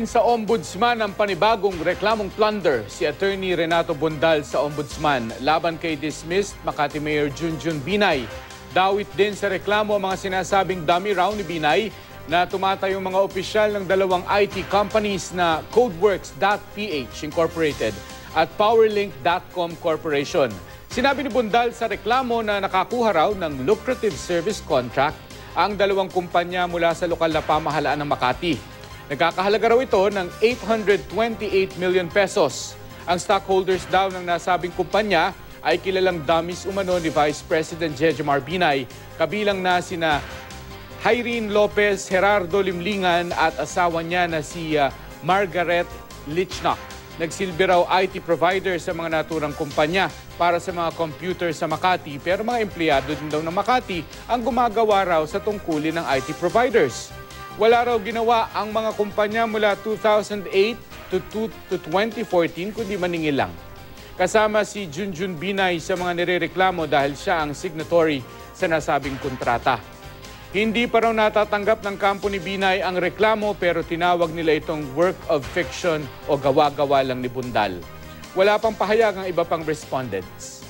Sa Ombudsman ang panibagong reklamong plunder si Attorney Renato Bondal sa Ombudsman laban kay dismissed Makati Mayor Junjun Binay. Dawit din sa reklamo ang mga sinasabing dummy raw ni Binay na tumatayong mga opisyal ng dalawang IT companies na Codeworks.ph Incorporated at Powerlink.com Corporation. Sinabi ni Bondal sa reklamo na nakakuha raw ng lucrative service contract ang dalawang kumpanya mula sa lokal na pamahalaan ng Makati. Nagkakahalaga raw ito ng 828 million pesos. Ang stockholders daw ng nasabing kumpanya ay kilalang dummies umano ni Vice President Jejomar Binay, kabilang na sina Irene Lopez, Gerardo Limlingan at asawa niya na si Margaret Lichnock. Nagsilbi raw IT provider sa mga naturang kumpanya para sa mga computer sa Makati, pero mga empleyado din daw ng Makati ang gumagawa raw sa tungkulin ng IT providers. Wala raw ginawa ang mga kumpanya mula 2008 to 2014 kundi maningil lang. Kasama si Junjun Binay sa mga nirereklamo dahil siya ang signatory sa nasabing kontrata. Hindi pa raw natatanggap ng kampo ni Binay ang reklamo pero tinawag nila itong work of fiction o gawa-gawa lang ni Bondal. Wala pang pahayag ang iba pang respondents.